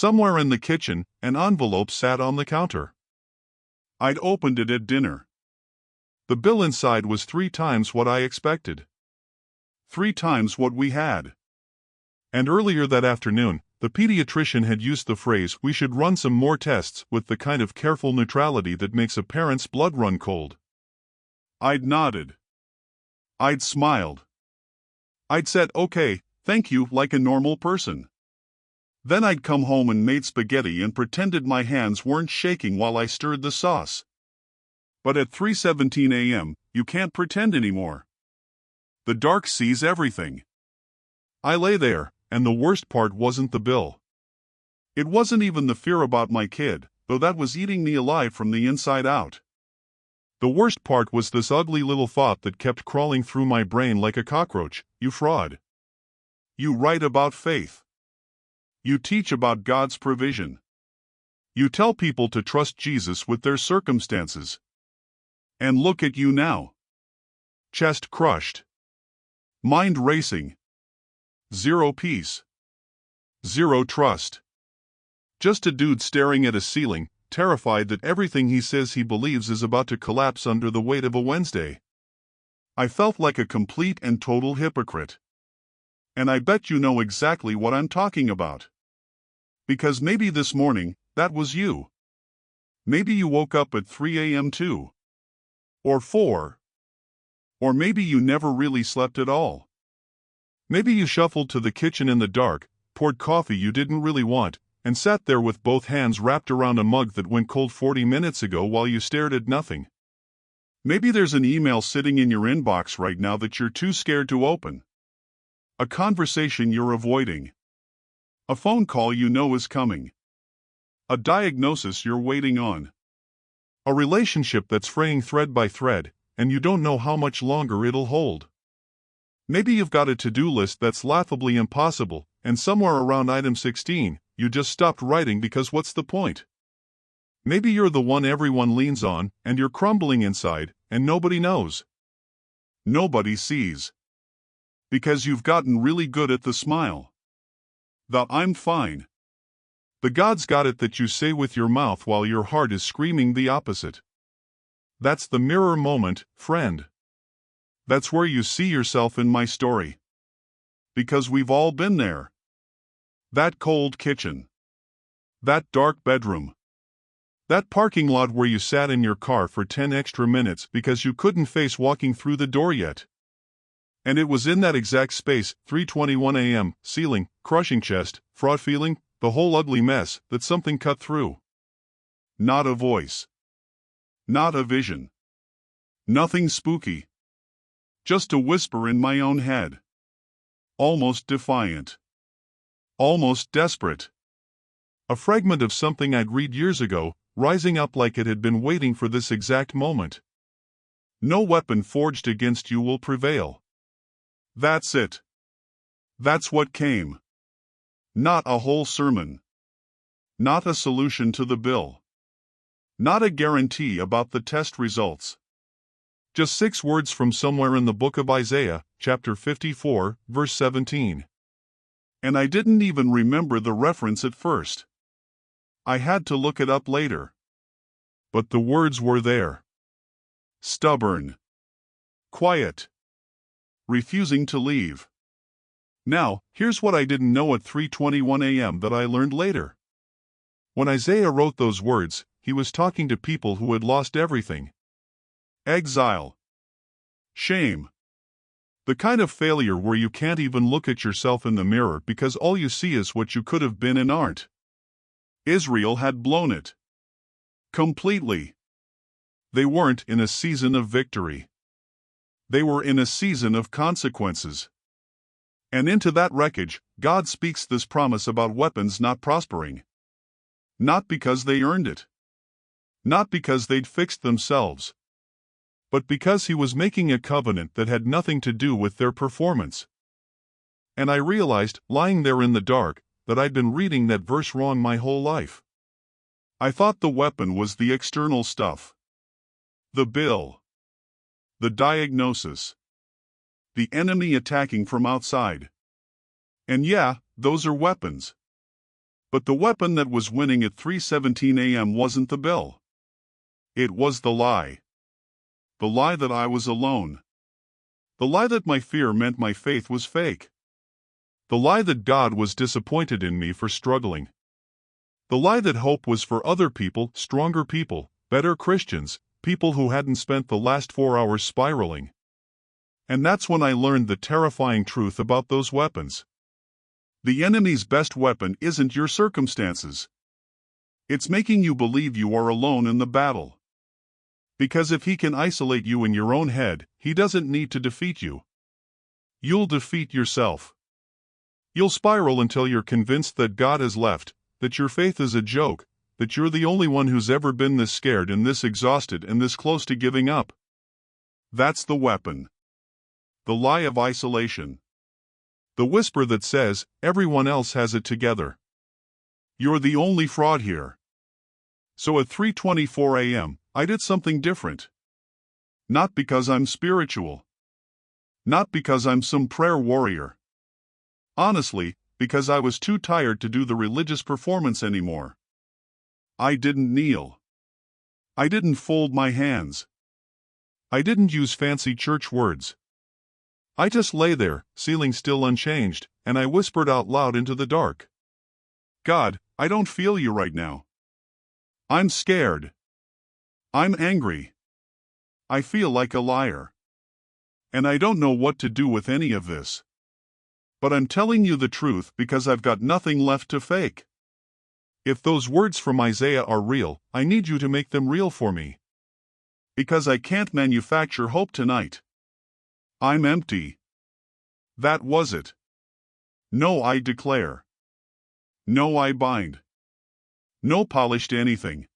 Somewhere in the kitchen, an envelope sat on the counter. I'd opened it at dinner. The bill inside was 3 times what I expected. 3 times what we had. And earlier that afternoon, the pediatrician had used the phrase, "We should run some more tests," with the kind of careful neutrality that makes a parent's blood run cold. I'd nodded. I'd smiled. I'd said, "Okay, thank you," like a normal person. Then I'd come home and made spaghetti and pretended my hands weren't shaking while I stirred the sauce. But at 3:17 a.m., you can't pretend anymore. The dark sees everything. I lay there, and the worst part wasn't the bill. It wasn't even the fear about my kid, though that was eating me alive from the inside out. The worst part was this ugly little thought that kept crawling through my brain like a cockroach: "You fraud. You write about faith. You teach about God's provision. You tell people to trust Jesus with their circumstances. And look at you now. Chest crushed. Mind racing. Zero peace. Zero trust. Just a dude staring at a ceiling, terrified that everything he says he believes is about to collapse under the weight of a Wednesday." I felt like a complete and total hypocrite. And I bet you know exactly what I'm talking about. Because maybe this morning, that was you. Maybe you woke up at 3 a.m. too. Or 4. Or maybe you never really slept at all. Maybe you shuffled to the kitchen in the dark, poured coffee you didn't really want, and sat there with both hands wrapped around a mug that went cold 40 minutes ago while you stared at nothing. Maybe there's an email sitting in your inbox right now that you're too scared to open. A conversation you're avoiding. A phone call you know is coming. A diagnosis you're waiting on. A relationship that's fraying thread by thread, and you don't know how much longer it'll hold. Maybe you've got a to-do list that's laughably impossible, and somewhere around item 16, you just stopped writing because what's the point? Maybe you're the one everyone leans on, and you're crumbling inside, and nobody knows. Nobody sees. Because you've gotten really good at the smile. The "I'm fine." The "God's got it" that you say with your mouth while your heart is screaming the opposite. That's the mirror moment, friend. That's where you see yourself in my story. Because we've all been there. That cold kitchen. That dark bedroom. That parking lot where you sat in your car for 10 extra minutes because you couldn't face walking through the door yet. And it was in that exact space, 3:21 a.m., ceiling, crushing chest, fraud feeling, the whole ugly mess, that something cut through. Not a voice. Not a vision. Nothing spooky. Just a whisper in my own head. Almost defiant. Almost desperate. A fragment of something I'd read years ago, rising up like it had been waiting for this exact moment. No weapon forged against you will prevail. That's it. That's what came. Not a whole sermon. Not a solution to the bill. Not a guarantee about the test results. Just 6 words from somewhere in the book of Isaiah, chapter 54, verse 17. And I didn't even remember the reference at first. I had to look it up later. But the words were there. Stubborn. Quiet. Refusing to leave. Now, here's what I didn't know at 3:21 a.m. that I learned later. When Isaiah wrote those words, he was talking to people who had lost everything. Exile. Shame. The kind of failure where you can't even look at yourself in the mirror because all you see is what you could have been and aren't. Israel had blown it. Completely. They weren't in a season of victory. They were in a season of consequences. And into that wreckage, God speaks this promise about weapons not prospering. Not because they earned it. Not because they'd fixed themselves. But because he was making a covenant that had nothing to do with their performance. And I realized, lying there in the dark, that I'd been reading that verse wrong my whole life. I thought the weapon was the external stuff. The bill. The diagnosis. The enemy attacking from outside. And yeah, those are weapons. But the weapon that was winning at 3:17 a.m. wasn't the bill. It was the lie. The lie that I was alone. The lie that my fear meant my faith was fake. The lie that God was disappointed in me for struggling. The lie that hope was for other people, stronger people, better Christians, people who hadn't spent the last 4 hours spiraling. And that's when I learned the terrifying truth about those weapons. The enemy's best weapon isn't your circumstances. It's making you believe you are alone in the battle. Because if he can isolate you in your own head, he doesn't need to defeat you. You'll defeat yourself. You'll spiral until you're convinced that God has left, that your faith is a joke, that you're the only one who's ever been this scared and this exhausted and this close to giving up. That's the weapon. The lie of isolation. The whisper that says, everyone else has it together. You're the only fraud here. So at 3:24 a.m., I did something different. Not because I'm spiritual. Not because I'm some prayer warrior. Honestly, because I was too tired to do the religious performance anymore. I didn't kneel. I didn't fold my hands. I didn't use fancy church words. I just lay there, ceiling still unchanged, and I whispered out loud into the dark. God, I don't feel you right now. I'm scared. I'm angry. I feel like a liar. And I don't know what to do with any of this. But I'm telling you the truth because I've got nothing left to fake. If those words from Isaiah are real, I need you to make them real for me. Because I can't manufacture hope tonight. I'm empty. That was it. No, I declare. No, I bind. No polished anything.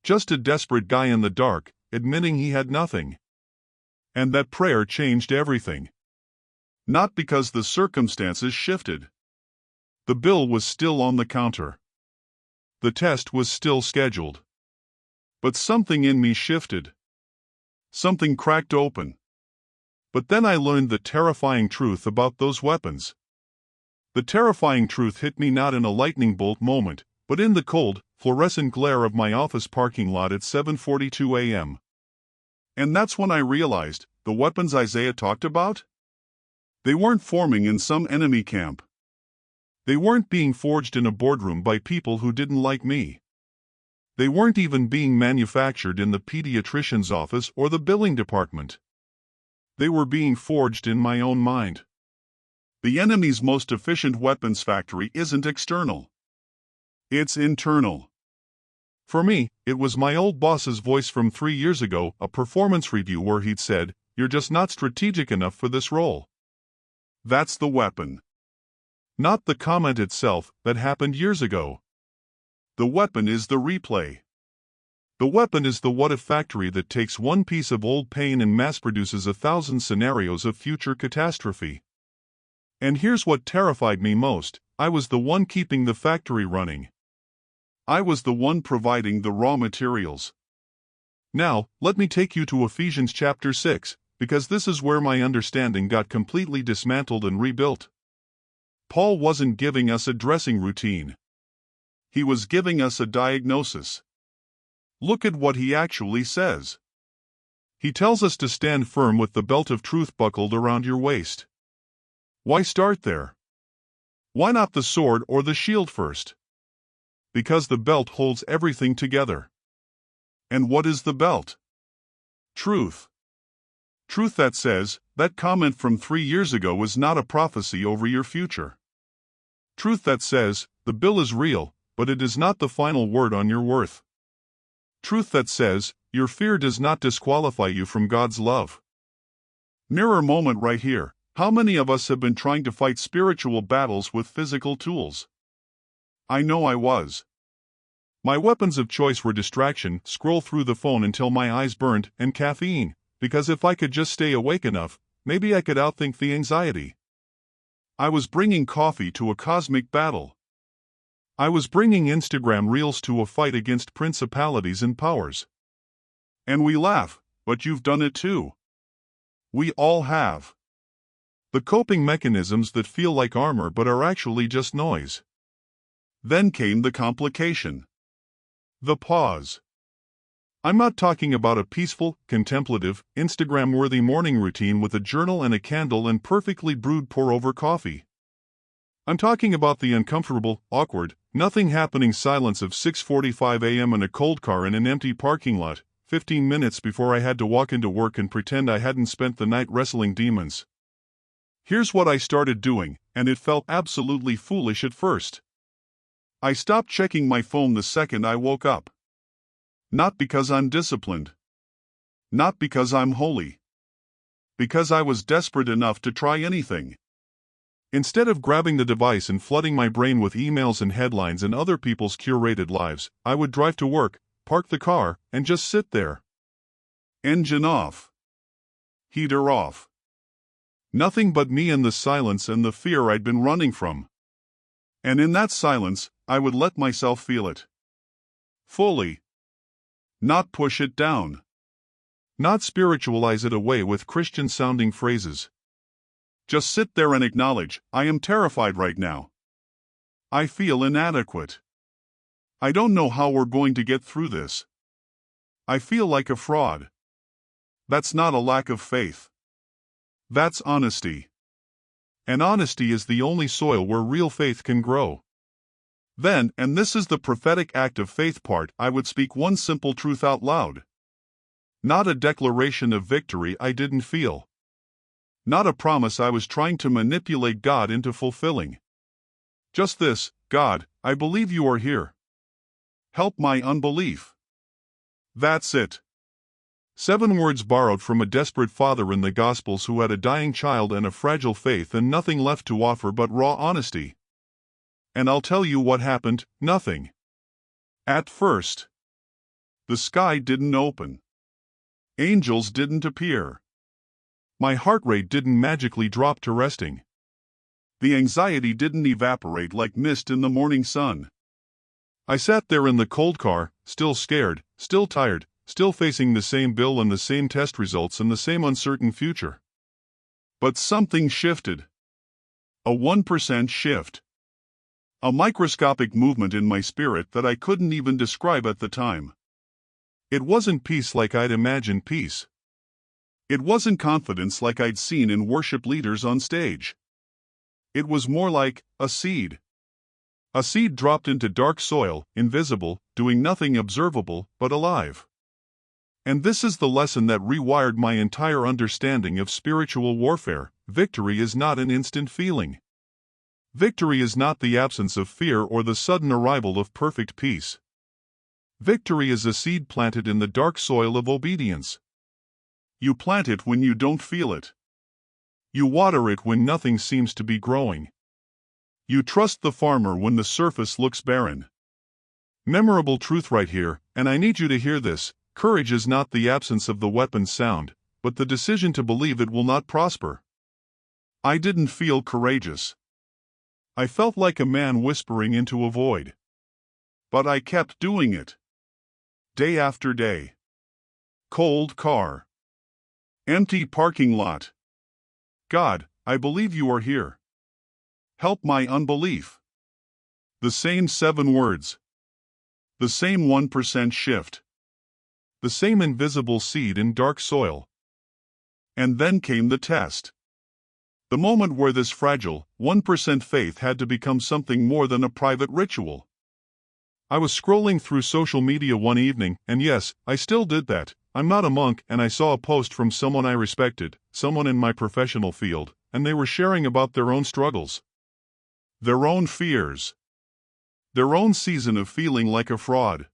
Just a desperate guy in the dark, admitting he had nothing. And that prayer changed everything. Not because the circumstances shifted. The bill was still on the counter. The test was still scheduled. But something in me shifted. Something cracked open. But then I learned the terrifying truth about those weapons. The terrifying truth hit me not in a lightning bolt moment, but in the cold, fluorescent glare of my office parking lot at 7:42 a.m. And that's when I realized, the weapons Isaiah talked about? They weren't forming in some enemy camp. They weren't being forged in a boardroom by people who didn't like me. They weren't even being manufactured in the pediatrician's office or the billing department. They were being forged in my own mind. The enemy's most efficient weapons factory isn't external. It's internal. For me, it was my old boss's voice from 3 years ago, a performance review where he'd said, "You're just not strategic enough for this role." That's the weapon. Not the comment itself that happened years ago. The weapon is the replay. The weapon is the what-if factory that takes one piece of old pain and mass-produces 1,000 scenarios of future catastrophe. And here's what terrified me most, I was the one keeping the factory running. I was the one providing the raw materials. Now, let me take you to Ephesians chapter 6, because this is where my understanding got completely dismantled and rebuilt. Paul wasn't giving us a dressing routine. He was giving us a diagnosis. Look at what he actually says. He tells us to stand firm with the belt of truth buckled around your waist. Why start there? Why not the sword or the shield first? Because the belt holds everything together. And what is the belt? Truth. Truth that says, that comment from 3 years ago is not a prophecy over your future. Truth that says, the bill is real, but it is not the final word on your worth. Truth that says, your fear does not disqualify you from God's love. Mirror moment right here. How many of us have been trying to fight spiritual battles with physical tools? I know I was. My weapons of choice were distraction, scroll through the phone until my eyes burned, and caffeine, because if I could just stay awake enough, maybe I could outthink the anxiety. I was bringing coffee to a cosmic battle. I was bringing Instagram reels to a fight against principalities and powers. And we laugh, but you've done it too. We all have. The coping mechanisms that feel like armor but are actually just noise. Then came the complication. The pause. I'm not talking about a peaceful, contemplative, Instagram-worthy morning routine with a journal and a candle and perfectly brewed pour-over coffee. I'm talking about the uncomfortable, awkward, nothing-happening silence of 6:45 a.m. in a cold car in an empty parking lot, 15 minutes before I had to walk into work and pretend I hadn't spent the night wrestling demons. Here's what I started doing, and it felt absolutely foolish at first. I stopped checking my phone the second I woke up. Not because I'm disciplined. Not because I'm holy. Because I was desperate enough to try anything. Instead of grabbing the device and flooding my brain with emails and headlines and other people's curated lives, I would drive to work, park the car, and just sit there. Engine off. Heater off. Nothing but me and the silence and the fear I'd been running from. And in that silence, I would let myself feel it. Fully. Not push it down. Not spiritualize it away with Christian-sounding phrases. Just sit there and acknowledge, I am terrified right now. I feel inadequate. I don't know how we're going to get through this. I feel like a fraud. That's not a lack of faith. That's honesty. And honesty is the only soil where real faith can grow. Then, and this is the prophetic act of faith part, I would speak one simple truth out loud. Not a declaration of victory I didn't feel. Not a promise I was trying to manipulate God into fulfilling. Just this, God, I believe you are here. Help my unbelief. That's it. 7 words borrowed from a desperate father in the Gospels who had a dying child and a fragile faith and nothing left to offer but raw honesty. And I'll tell you what happened, nothing. At first. The sky didn't open. Angels didn't appear. My heart rate didn't magically drop to resting. The anxiety didn't evaporate like mist in the morning sun. I sat there in the cold car, still scared, still tired, still facing the same bill and the same test results and the same uncertain future. But something shifted. A 1% shift. A microscopic movement in my spirit that I couldn't even describe at the time. It wasn't peace like I'd imagined peace. It wasn't confidence like I'd seen in worship leaders on stage. It was more like a seed. A seed dropped into dark soil, invisible, doing nothing observable, but alive. And this is the lesson that rewired my entire understanding of spiritual warfare. Victory is not an instant feeling. Victory is not the absence of fear or the sudden arrival of perfect peace. Victory is a seed planted in the dark soil of obedience. You plant it when you don't feel it. You water it when nothing seems to be growing. You trust the farmer when the surface looks barren. Memorable truth right here, and I need you to hear this. Courage is not the absence of the weapon's sound, but the decision to believe it will not prosper. I didn't feel courageous. I felt like a man whispering into a void. But I kept doing it. Day after day. Cold car. Empty parking lot. God, I believe you are here. Help my unbelief. The same 7 words. The same 1% shift. The same invisible seed in dark soil. And then came the test. The moment where this fragile, 1% faith had to become something more than a private ritual. I was scrolling through social media one evening, and yes, I still did that. I'm not a monk, and I saw a post from someone I respected, someone in my professional field, and they were sharing about their own struggles. Their own fears. Their own season of feeling like a fraud.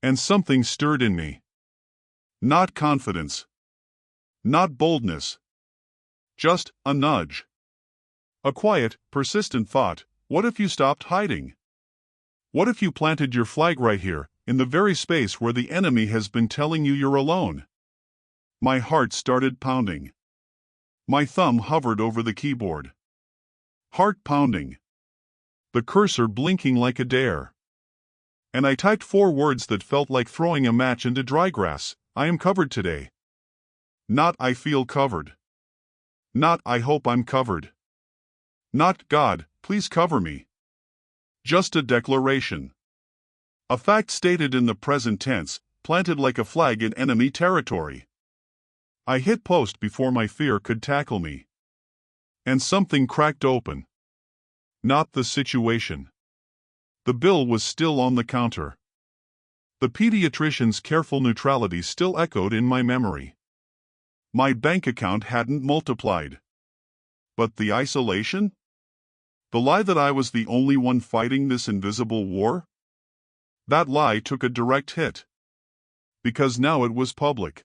And something stirred in me. Not confidence. Not boldness. Just a nudge. A quiet, persistent thought, what if you stopped hiding? What if you planted your flag right here, in the very space where the enemy has been telling you you're alone? My heart started pounding. My thumb hovered over the keyboard. Heart pounding. The cursor blinking like a dare. And I typed 4 words that felt like throwing a match into dry grass. I am covered today. Not I feel covered. Not I hope I'm covered. Not God, please cover me. Just a declaration. A fact stated in the present tense, planted like a flag in enemy territory. I hit post before my fear could tackle me. And something cracked open. Not the situation. The bill was still on the counter. The pediatrician's careful neutrality still echoed in my memory. My bank account hadn't multiplied. But the isolation? The lie that I was the only one fighting this invisible war? That lie took a direct hit. Because now it was public.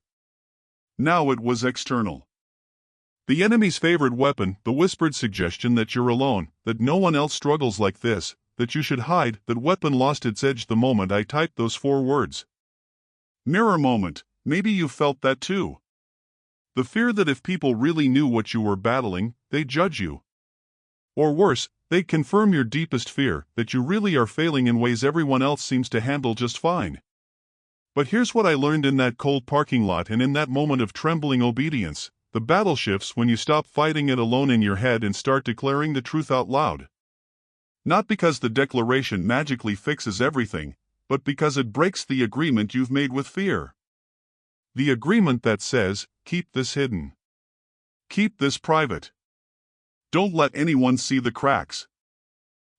Now it was external. The enemy's favorite weapon, the whispered suggestion that you're alone, that no one else struggles like this, that you should hide, that weapon lost its edge the moment I typed those 4 words. Mirror moment, maybe you felt that too. The fear that if people really knew what you were battling, they'd judge you. Or worse, they'd confirm your deepest fear, that you really are failing in ways everyone else seems to handle just fine. But here's what I learned in that cold parking lot and in that moment of trembling obedience. The battle shifts when you stop fighting it alone in your head and start declaring the truth out loud. Not because the declaration magically fixes everything, but because it breaks the agreement you've made with fear. The agreement that says, keep this hidden. Keep this private. Don't let anyone see the cracks.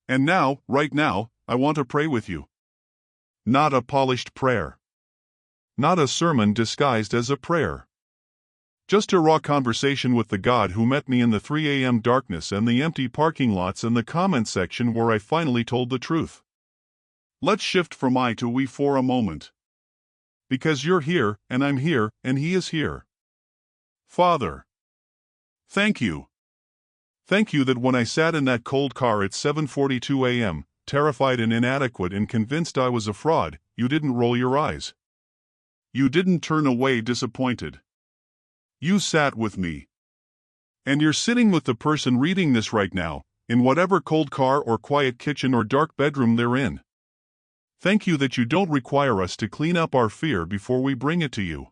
And now, right now, I want to pray with you. Not a polished prayer. Not a sermon disguised as a prayer. Just a raw conversation with the God who met me in the 3 a.m. darkness and the empty parking lots and the comment section where I finally told the truth. Let's shift from I to we for a moment. Because you're here, and I'm here, and He is here. Father. Thank you. Thank you that when I sat in that cold car at 7:42 a.m., terrified and inadequate and convinced I was a fraud, you didn't roll your eyes. You didn't turn away disappointed. You sat with me. And you're sitting with the person reading this right now, in whatever cold car or quiet kitchen or dark bedroom they're in. Thank you that you don't require us to clean up our fear before we bring it to you.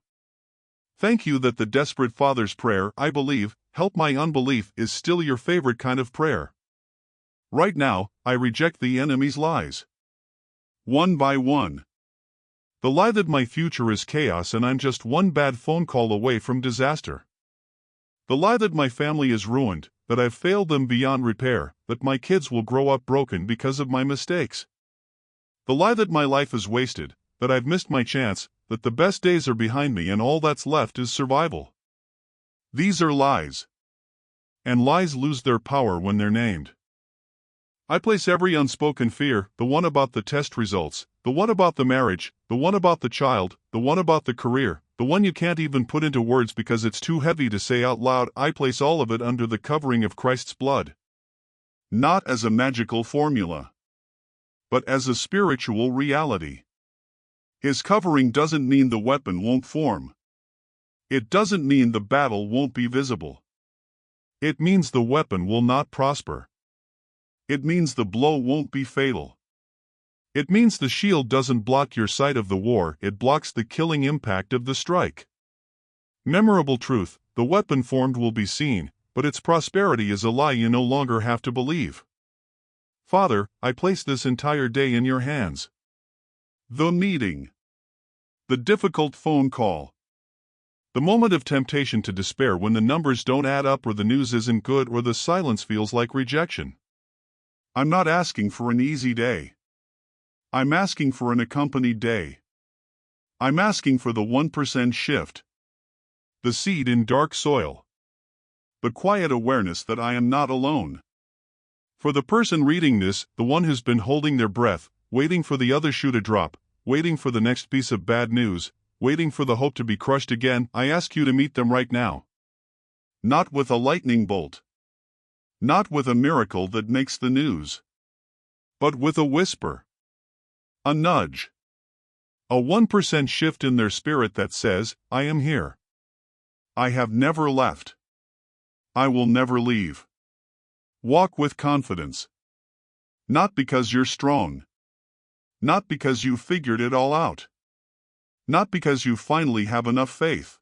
Thank you that the desperate father's prayer, I believe, help my unbelief, is still your favorite kind of prayer. Right now, I reject the enemy's lies. One by one. The lie that my future is chaos and I'm just one bad phone call away from disaster. The lie that my family is ruined, that I've failed them beyond repair, that my kids will grow up broken because of my mistakes. The lie that my life is wasted, that I've missed my chance, that the best days are behind me and all that's left is survival. These are lies. And lies lose their power when they're named. I place every unspoken fear, the one about the test results, the one about the marriage, the one about the child, the one about the career, the one you can't even put into words because it's too heavy to say out loud, I place all of it under the covering of Christ's blood. Not as a magical formula, but as a spiritual reality. His covering doesn't mean the weapon won't form. It doesn't mean the battle won't be visible. It means the weapon will not prosper. It means the blow won't be fatal. It means the shield doesn't block your sight of the war, it blocks the killing impact of the strike. Memorable truth, the weapon formed will be seen, but its prosperity is a lie you no longer have to believe. Father, I place this entire day in your hands. The meeting. The difficult phone call. The moment of temptation to despair when the numbers don't add up or the news isn't good or the silence feels like rejection. I'm not asking for an easy day. I'm asking for an accompanied day. I'm asking for the 1% shift. The seed in dark soil. The quiet awareness that I am not alone. For the person reading this, the one who's been holding their breath, waiting for the other shoe to drop, waiting for the next piece of bad news, waiting for the hope to be crushed again, I ask you to meet them right now. Not with a lightning bolt. Not with a miracle that makes the news. But with a whisper. A nudge. A 1% shift in their spirit that says, I am here. I have never left. I will never leave. Walk with confidence. Not because you're strong. Not because you figured it all out. Not because you finally have enough faith.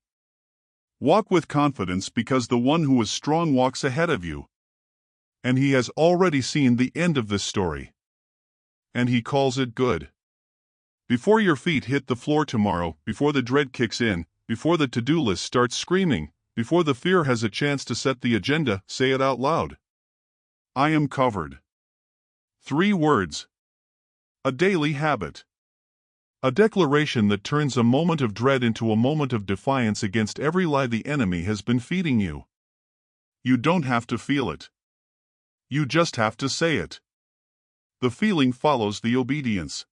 Walk with confidence because the one who is strong walks ahead of you. And he has already seen the end of this story. and He calls it good. Before your feet hit the floor tomorrow, before the dread kicks in, before the to-do list starts screaming, before the fear has a chance to set the agenda, say it out loud. I am covered. 3 words. A daily habit. A declaration that turns a moment of dread into a moment of defiance against every lie the enemy has been feeding you. You don't have to feel it. You just have to say it. The feeling follows the obedience.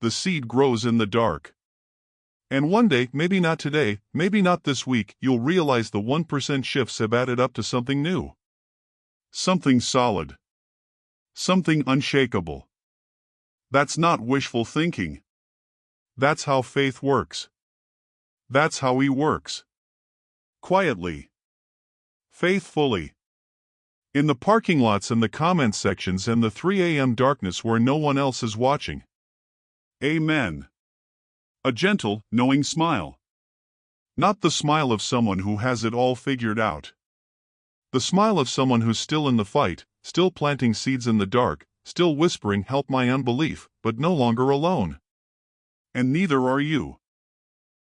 The seed grows in the dark. And one day, maybe not today, maybe not this week, you'll realize the 1% shifts have added up to something new. Something solid. Something unshakable. That's not wishful thinking. That's how faith works. That's how He works. Quietly. Faithfully. In the parking lots and the comment sections and the 3 a.m. darkness where no one else is watching. Amen. A gentle, knowing smile. Not the smile of someone who has it all figured out. The smile of someone who's still in the fight, still planting seeds in the dark, still whispering, "Help my unbelief," but no longer alone. And neither are you.